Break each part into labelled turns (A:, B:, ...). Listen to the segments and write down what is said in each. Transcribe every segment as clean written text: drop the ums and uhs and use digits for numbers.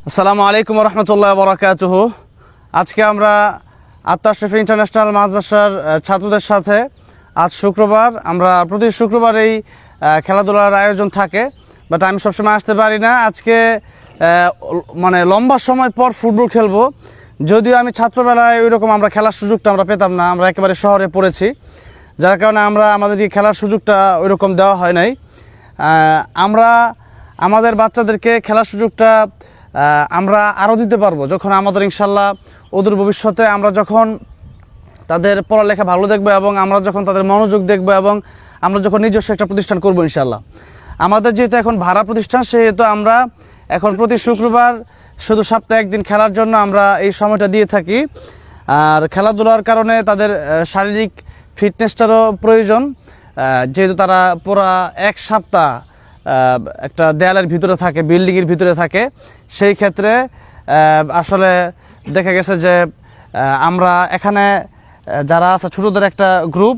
A: আসসালামু আলাইকুম রহমতুল্লাহ বরাকাতুহ। আজকে আমরা আত্মাশরফি ইন্টারন্যাশনাল মাদ্রাসার ছাত্রদের সাথে আজ শুক্রবার, আমরা প্রতি শুক্রবার এই খেলাধুলার আয়োজন থাকে, বাট আমি সবসময় আসতে পারি না। আজকে মানে লম্বা সময় পর ফুটবল খেলবো। যদিও আমি ছাত্রবেলায় ওইরকম আমরা খেলার সুযোগটা আমরা পেতাম না, আমরা একেবারে শহরে পড়েছি, যার কারণে আমাদেরকে খেলার সুযোগটা ওইরকম দেওয়া হয় নাই। আমরা আমাদের বাচ্চাদেরকে খেলার সুযোগটা আমরা আরও দিতে পারবো যখন আমাদের ইনশাল্লাহ ওদের ভবিষ্যতে আমরা যখন তাদের পড়ালেখা ভালো দেখবো এবং আমরা যখন তাদের মনোযোগ দেখবো এবং আমরা যখন নিজস্ব একটা প্রতিষ্ঠান করবো ইনশাল্লাহ। আমাদের যেহেতু এখন ভাড়া প্রতিষ্ঠান, সেহেতু আমরা এখন প্রতি শুক্রবার শুধু সপ্তাহে একদিন খেলার জন্য আমরা এই সময়টা দিয়ে থাকি। আর খেলাধুলার কারণে তাদের শারীরিক ফিটনেসটারও প্রয়োজন, যেহেতু তারা পুরা এক সপ্তাহ একটা দেয়ালের ভিতরে থাকে, বিল্ডিংয়ের ভিতরে থাকে। সেই ক্ষেত্রে আসলে দেখা গেছে যে আমরা এখানে যারা আছে ছোটোদের একটা গ্রুপ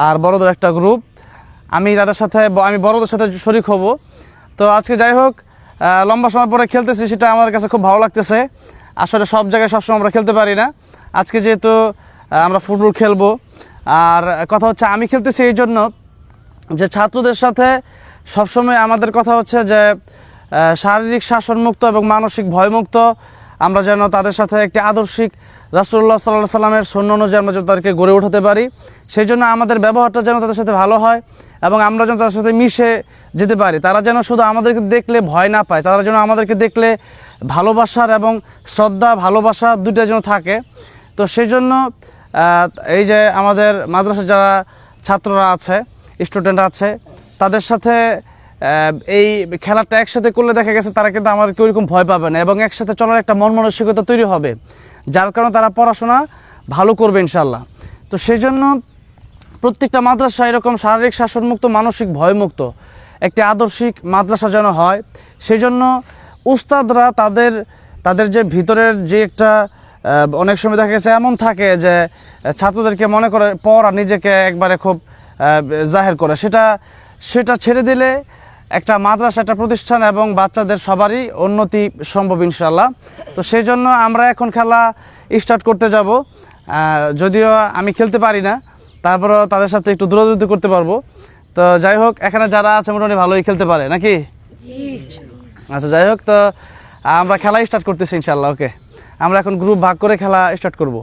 A: আর বড়দের একটা গ্রুপ, আমি বড়দের সাথে শরিক হব। তো আজকে যাই হোক, লম্বা সময় পরে খেলতেছি, সেটা আমার কাছে খুব ভালো লাগতেছে। আসলে সব জায়গায় সবসময় আমরা খেলতে পারি না। আজকে যেহেতু আমরা ফুটবল খেলবো, আর কথা হচ্ছে আমি খেলতেছি এই জন্য যে ছাত্রদের সাথে সবসময় আমাদের কথা হচ্ছে যে শারীরিক শাসনমুক্ত এবং মানসিক ভয়মুক্ত আমরা যেন তাদের সাথে একটি আদর্শিক রাসূলুল্লাহ সাল্লাল্লাহু আলাইহি ওয়াসাল্লামের সুন্নাহ অনুযায়ী আমরা যেন তাদেরকে গড়ে উঠাতে পারি। সেই জন্য আমাদের ব্যবহারটা যেন তাদের সাথে ভালো হয় এবং আমরা যেন তাদের সাথে মিশে যেতে পারি। তারা যেন শুধু আমাদেরকে দেখলে ভয় না পায়, তারা যেন আমাদেরকে দেখলে ভালোবাসার এবং শ্রদ্ধা ভালোবাসা দুইটা যেন থাকে। তো সেই জন্য এই যে আমাদের মাদ্রাসার যারা ছাত্ররা আছে, স্টুডেন্ট আছে, তাদের সাথে এই খেলাটা একসাথে করলে দেখা গেছে তারা কিন্তু আমাদেরকে ওইরকম ভয় পাবে না এবং একসাথে চলার একটা মন মানসিকতা তৈরি হবে, যার কারণে তারা পড়াশোনা ভালো করবে ইনশাল্লাহ। তো সেই জন্য প্রত্যেকটা মাদ্রাসা এরকম শারীরিক শাসনমুক্ত মানসিক ভয়মুক্ত একটি আদর্শিক মাদ্রাসা যেন হয়, সেই জন্য উস্তাদরা তাদের যে ভিতরের যে একটা অনেক সময় দেখা গেছে এমন থাকে যে ছাত্রদেরকে মনে করে পড়া নিজেকে একবারে খুব জাহের করে, সেটা ছেড়ে দিলে একটা মাদ্রাসা, একটা প্রতিষ্ঠান এবং বাচ্চাদের সবারই উন্নতি সম্ভব ইনশাল্লাহ। তো সেই জন্য আমরা এখন খেলা স্টার্ট করতে যাব। যদিও আমি খেলতে পারি না, তারপরেও তাদের সাথে একটু দৌড়াদৌড়ি করতে পারবো। তো যাই হোক, এখানে যারা আছে মোটামুটি ভালোই খেলতে পারে নাকি? আচ্ছা, যাই হোক, তো আমরা খেলা স্টার্ট করতেছি ইনশাল্লাহ। ওকে, আমরা এখন গ্রুপ ভাগ করে খেলা স্টার্ট করব।